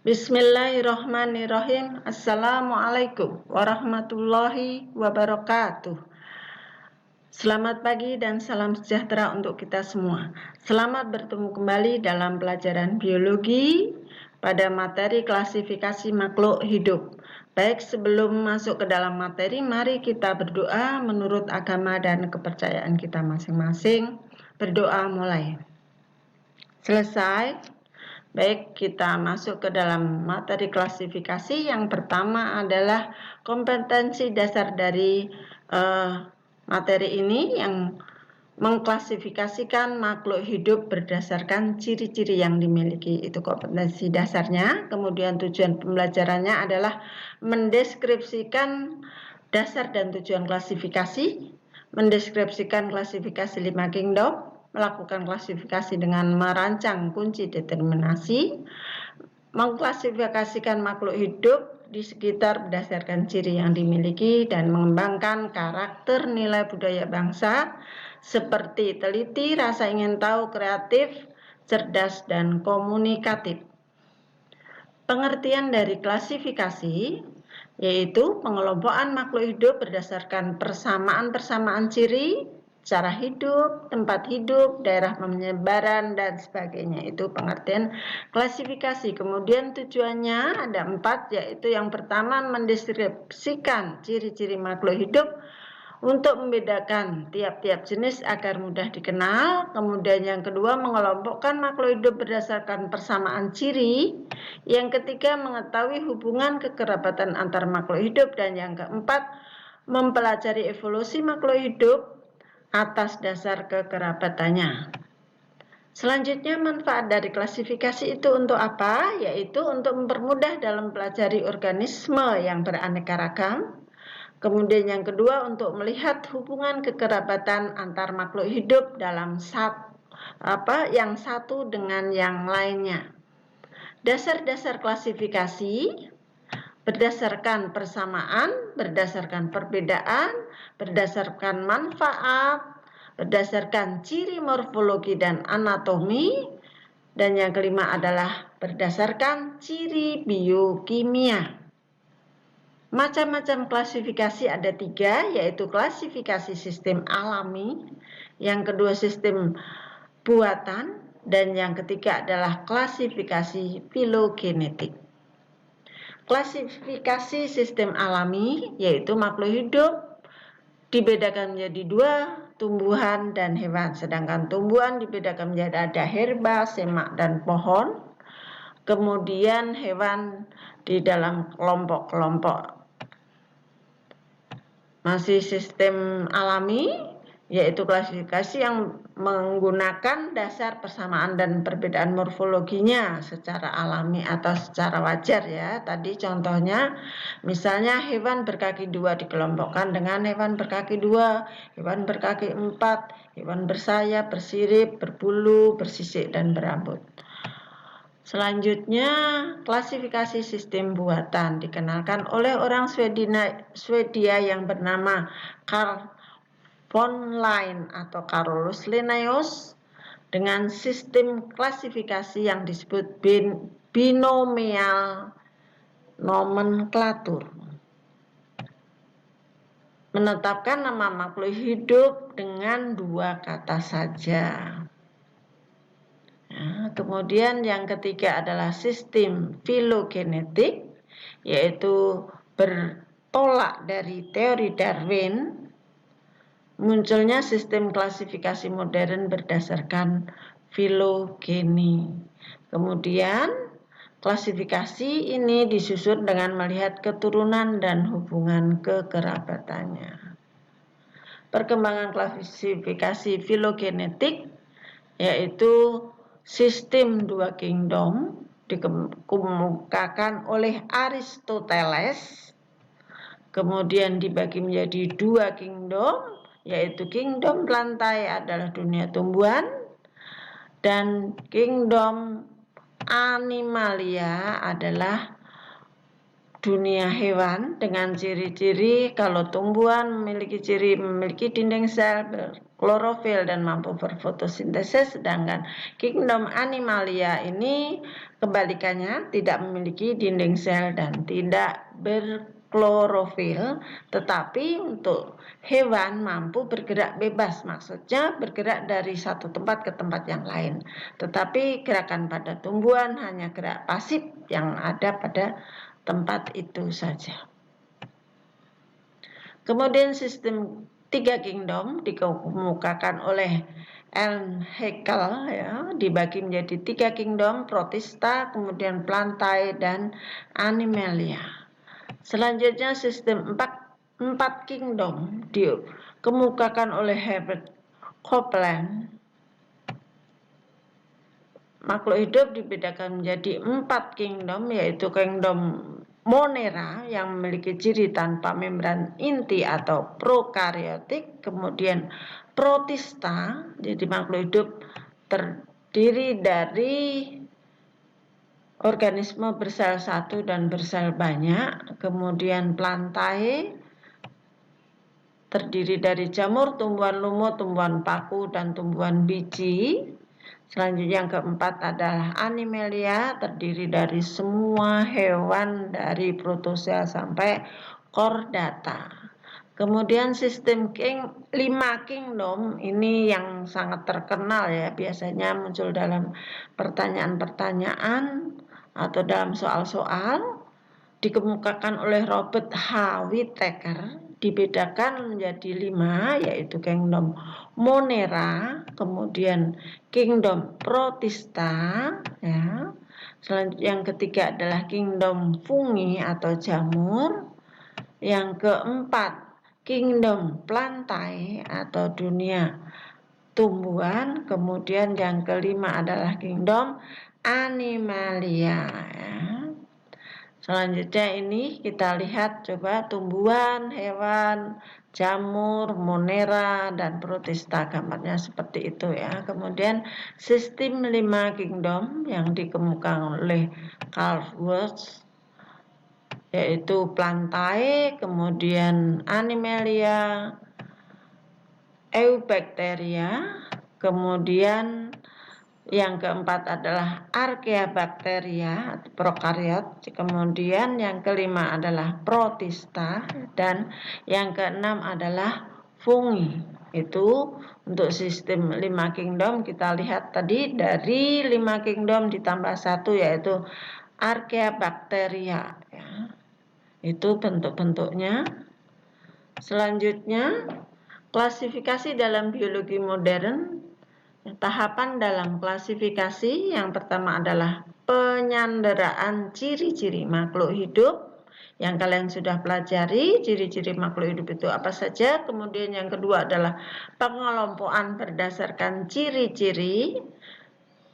Bismillahirrahmanirrahim. Assalamualaikum warahmatullahi wabarakatuh. Selamat pagi dan salam sejahtera untuk kita semua. Selamat bertemu kembali dalam pelajaran biologi pada materi klasifikasi makhluk hidup. Baik, sebelum masuk ke dalam materi, mari kita berdoa menurut agama dan kepercayaan kita masing-masing. Berdoa mulai. Selesai. Baik, kita masuk ke dalam materi klasifikasi. Yang pertama adalah kompetensi dasar dari materi ini yang mengklasifikasikan makhluk hidup berdasarkan ciri-ciri yang dimiliki. Itu kompetensi dasarnya. Kemudian tujuan pembelajarannya adalah mendeskripsikan dasar dan tujuan klasifikasi, mendeskripsikan klasifikasi 5 kingdom, melakukan klasifikasi dengan merancang kunci determinasi, mengklasifikasikan makhluk hidup di sekitar berdasarkan ciri yang dimiliki, dan mengembangkan karakter nilai budaya bangsa seperti teliti, rasa ingin tahu, kreatif, cerdas, dan komunikatif. Pengertian dari klasifikasi yaitu pengelompokan makhluk hidup berdasarkan persamaan-persamaan ciri, cara hidup, tempat hidup, daerah penyebaran, dan sebagainya. Itu pengertian klasifikasi. Kemudian tujuannya ada 4, yaitu yang pertama mendeskripsikan ciri-ciri makhluk hidup untuk membedakan tiap-tiap jenis agar mudah dikenal. Kemudian yang kedua, mengelompokkan makhluk hidup berdasarkan persamaan ciri. Yang ketiga, mengetahui hubungan kekerabatan antar makhluk hidup. Dan yang keempat, mempelajari evolusi makhluk hidup atas dasar kekerabatannya. Selanjutnya, manfaat dari klasifikasi itu untuk apa? Yaitu untuk mempermudah dalam mempelajari organisme yang beraneka ragam. Kemudian yang kedua, untuk melihat hubungan kekerabatan antar makhluk hidup dalam yang satu dengan yang lainnya. Dasar-dasar klasifikasi berdasarkan persamaan, berdasarkan perbedaan, berdasarkan manfaat, berdasarkan ciri morfologi dan anatomi, dan yang kelima adalah berdasarkan ciri biokimia. Macam-macam klasifikasi ada 3, yaitu klasifikasi sistem alami, yang kedua sistem buatan, dan yang ketiga adalah klasifikasi filogenetik. Klasifikasi sistem alami yaitu makhluk hidup dibedakan menjadi 2, tumbuhan dan hewan. Sedangkan tumbuhan dibedakan menjadi ada herba, semak, dan pohon. Kemudian hewan di dalam kelompok-kelompok. Masih sistem alami, yaitu klasifikasi yang menggunakan dasar persamaan dan perbedaan morfologinya secara alami atau secara wajar ya. Tadi contohnya, misalnya hewan berkaki 2 dikelompokkan dengan hewan berkaki 2, hewan berkaki 4, hewan bersayap, bersirip, berbulu, bersisik, dan berambut. Selanjutnya, klasifikasi sistem buatan dikenalkan oleh orang Swedia yang bernama Carl von Linné atau Carolus Linnaeus dengan sistem klasifikasi yang disebut binomial nomenklatur. Menetapkan nama makhluk hidup dengan 2 kata saja. Nah, kemudian yang ketiga adalah sistem filogenetik, yaitu bertolak dari teori Darwin. Munculnya sistem klasifikasi modern berdasarkan filogeni. Kemudian klasifikasi ini disusun dengan melihat keturunan dan hubungan kekerabatannya. Perkembangan klasifikasi filogenetik yaitu sistem 2 kingdom dikemukakan oleh Aristoteles, kemudian dibagi menjadi 2 kingdom, yaitu kingdom lantai adalah dunia tumbuhan dan kingdom animalia adalah dunia hewan dengan ciri-ciri kalau tumbuhan memiliki ciri memiliki dinding sel, berklorofil dan mampu berfotosintesis, sedangkan kingdom animalia ini kebalikannya, tidak memiliki dinding sel dan tidak berklorofil, tetapi untuk hewan mampu bergerak bebas, maksudnya bergerak dari satu tempat ke tempat yang lain, tetapi gerakan pada tumbuhan hanya gerak pasif yang ada pada tempat itu saja. Kemudian sistem 3 kingdom dikemukakan oleh Ellen Haeckel, ya, dibagi menjadi 3 kingdom, protista, kemudian plantae dan animalia. Selanjutnya sistem 4 kingdom dikemukakan oleh Herbert Copeland. Makhluk hidup dibedakan menjadi 4 kingdom, yaitu kingdom Monera yang memiliki ciri tanpa membran inti atau prokariotik, kemudian protista, jadi makhluk hidup terdiri dari organisme bersel satu dan bersel banyak, kemudian plantae terdiri dari jamur, tumbuhan lumut, tumbuhan paku, dan tumbuhan biji. Selanjutnya yang keempat adalah animalia, terdiri dari semua hewan dari protozea sampai chordata. Kemudian sistem 5 kingdom ini yang sangat terkenal, ya, biasanya muncul dalam pertanyaan-pertanyaan atau dalam soal-soal, dikemukakan oleh Robert H. Whittaker, dibedakan menjadi 5, yaitu kingdom Monera, kemudian kingdom Protista, ya. Selanjutnya yang ketiga adalah kingdom Fungi atau jamur. Yang keempat kingdom Plantae atau dunia tumbuhan. Kemudian yang kelima adalah kingdom Animalia, ya. Selanjutnya ini kita lihat coba tumbuhan, hewan, jamur, monera, dan protista, gambarnya seperti itu, ya. Kemudian sistem 5 kingdom yang dikemukakan oleh Carl Woertz, yaitu plantae, kemudian animalia, eubacteria, kemudian yang keempat adalah archaebacteria, prokariot, kemudian yang kelima adalah protista, dan yang keenam adalah fungi. Itu untuk sistem 5 kingdom. Kita lihat tadi dari 5 kingdom ditambah 1, yaitu archaebacteria, ya. Itu bentuk-bentuknya. Selanjutnya klasifikasi dalam biologi modern. Tahapan dalam klasifikasi yang pertama adalah penyanderaan ciri-ciri makhluk hidup yang kalian sudah pelajari, ciri-ciri makhluk hidup itu apa saja. Kemudian yang kedua adalah pengelompokan berdasarkan ciri-ciri.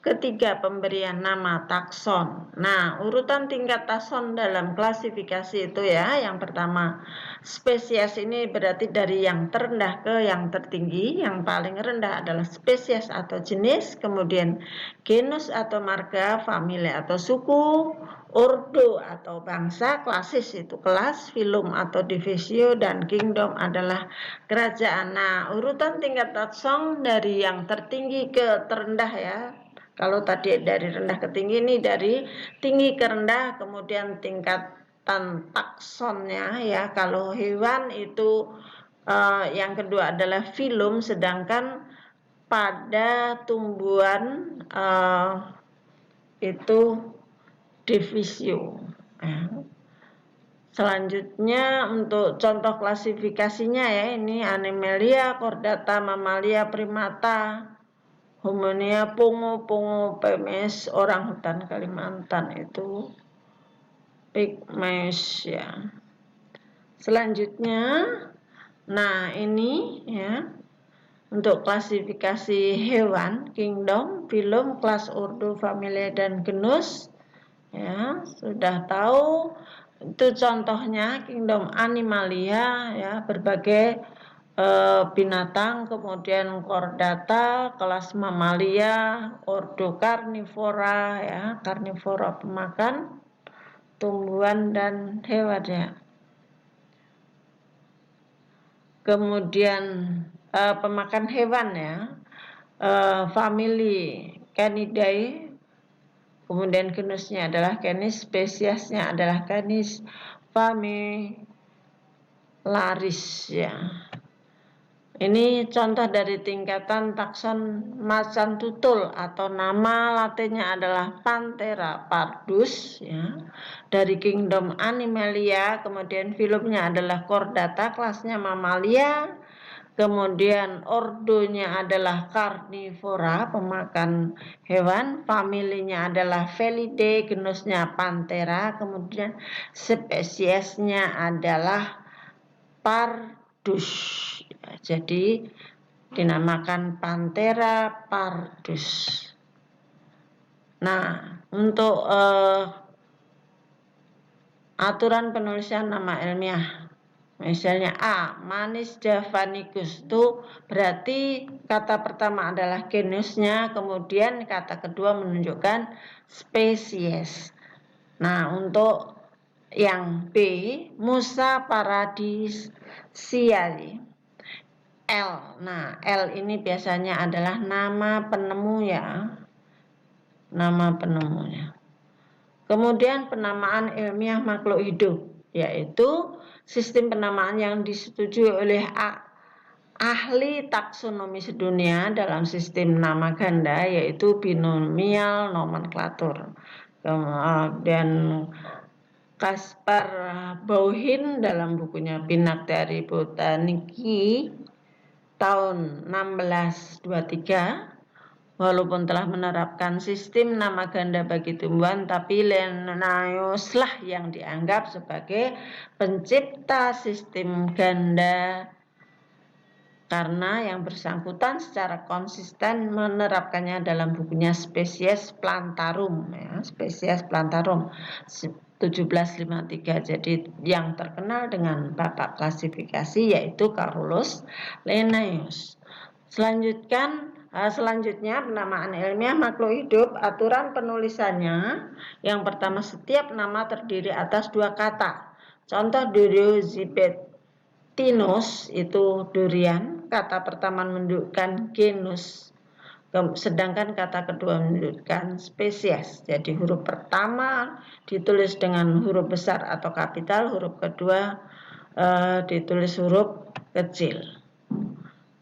Ketiga, pemberian nama takson. Nah, urutan tingkat takson dalam klasifikasi itu, ya, yang pertama spesies ini berarti dari yang terendah ke yang tertinggi. Yang paling rendah adalah spesies atau jenis, kemudian genus atau marga, familia atau suku, ordo atau bangsa, klasis itu kelas, filum atau divisio, dan kingdom adalah kerajaan. Nah, urutan tingkat takson dari yang tertinggi ke terendah, ya. Kalau tadi dari rendah ke tinggi, ini dari tinggi ke rendah, kemudian tingkatan taksonnya, ya. Kalau hewan itu yang kedua adalah filum, sedangkan pada tumbuhan itu divisio. Selanjutnya untuk contoh klasifikasinya, ya, ini animalia, chordata, mamalia, primata, homonia, pungu, pemes, orang hutan Kalimantan itu pygmeus, ya. Selanjutnya, nah ini, ya, untuk klasifikasi hewan, kingdom, filum, kelas, ordo, familia, dan genus, ya, sudah tahu. Itu contohnya kingdom animalia, ya, berbagai binatang, kemudian chordata, kelas mamalia, ordo karnivora, ya, karnivora pemakan, tumbuhan dan hewan ya. Kemudian pemakan hewan ya, famili Canidae, kemudian genusnya adalah Canis, spesiesnya adalah Canis famillaris ya. Ini contoh dari tingkatan takson macan tutul atau nama latinnya adalah Panthera pardus ya. Dari kingdom Animalia, kemudian filumnya adalah Chordata, kelasnya Mamalia, kemudian ordonya adalah Carnivora, pemakan hewan, familinya adalah Felidae, genusnya Panthera, kemudian spesiesnya adalah Pardus. Jadi dinamakan Panthera pardus. Nah, untuk aturan penulisan nama ilmiah, misalnya A. Manis javanicus, itu berarti kata pertama adalah genusnya, kemudian kata kedua menunjukkan spesies. Nah, untuk yang B, Musa paradisiae, L. Nah, L ini biasanya adalah nama penemu ya. Nama penemunya. Kemudian penamaan ilmiah makhluk hidup, yaitu sistem penamaan yang disetujui oleh ahli taksonomi sedunia dalam sistem nama ganda, yaitu binomial nomenklatur. Dan Kaspar Bauhin dalam bukunya Pinacteri Botaniki tahun 1623, walaupun telah menerapkan sistem nama ganda bagi tumbuhan, tapi Linnaeus lah yang dianggap sebagai pencipta sistem ganda karena yang bersangkutan secara konsisten menerapkannya dalam bukunya Species Plantarum ya, Species Plantarum 1753. Jadi yang terkenal dengan bapak klasifikasi yaitu Carolus Linnaeus. Selanjutnya penamaan ilmiah makhluk hidup, aturan penulisannya. Yang pertama, setiap nama terdiri atas dua kata. Contoh Duriosipethinus itu durian, kata pertama menunjukkan genus, sedangkan kata kedua menunjukkan spesies. Jadi huruf pertama ditulis dengan huruf besar atau kapital, huruf kedua ditulis huruf kecil.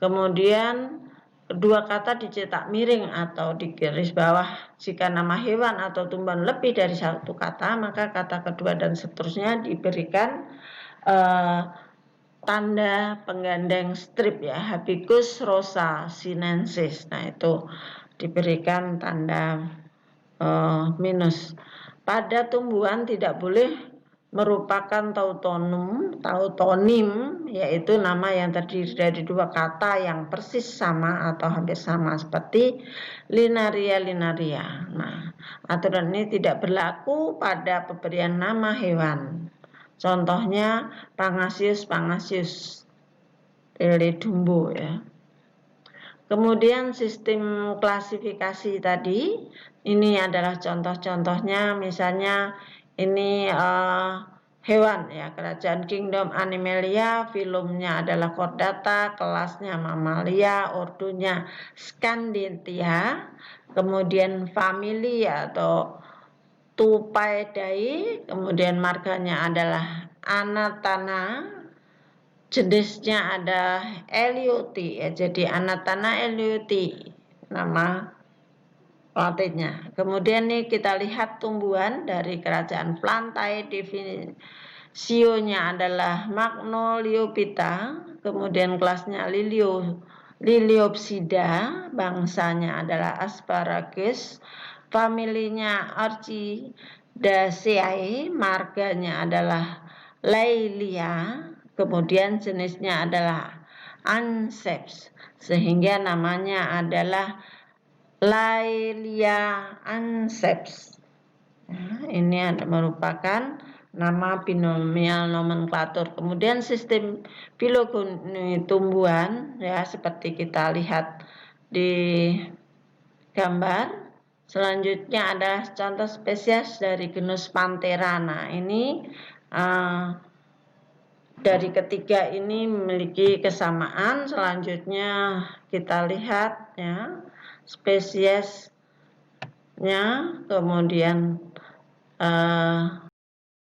Kemudian kedua kata dicetak miring atau di garis bawah. Jika nama hewan atau tumbuhan lebih dari satu kata, maka kata kedua dan seterusnya diberikan tanda penggandeng strip ya, Hibiscus rosa sinensis. Nah, itu diberikan tanda minus. Pada tumbuhan tidak boleh merupakan tautonim, yaitu nama yang terdiri dari dua kata yang persis sama atau hampir sama, seperti linaria. Nah, aturan ini tidak berlaku pada pemberian nama hewan. Contohnya Pangasius Dumbo ya. Kemudian sistem klasifikasi tadi, ini adalah contoh-contohnya, misalnya ini hewan ya, kerajaan Kingdom Animalia, filumnya adalah Chordata, kelasnya Mamalia, ordonya Scandentia, kemudian familia atau Tupaidae, kemudian marganya adalah Anatana, jenisnya ada Elioti ya, jadi Anatana Elioti nama latinnya. Kemudian nih kita lihat tumbuhan dari kerajaan Plantae, definisinya adalah Magnoliophyta, kemudian kelasnya Liliopsida, bangsanya adalah Asparagus, familinya Orchidaceae, marganya adalah Leylia, kemudian jenisnya adalah Anceps, sehingga namanya adalah Leylia anceps. Nah, ini merupakan nama binomial nomenklatur. Kemudian sistem filogeni tumbuhan ya, seperti kita lihat di gambar. Selanjutnya ada contoh spesies dari genus Panthera. Nah, ini dari ketiga ini memiliki kesamaan. Selanjutnya kita lihat ya spesiesnya, kemudian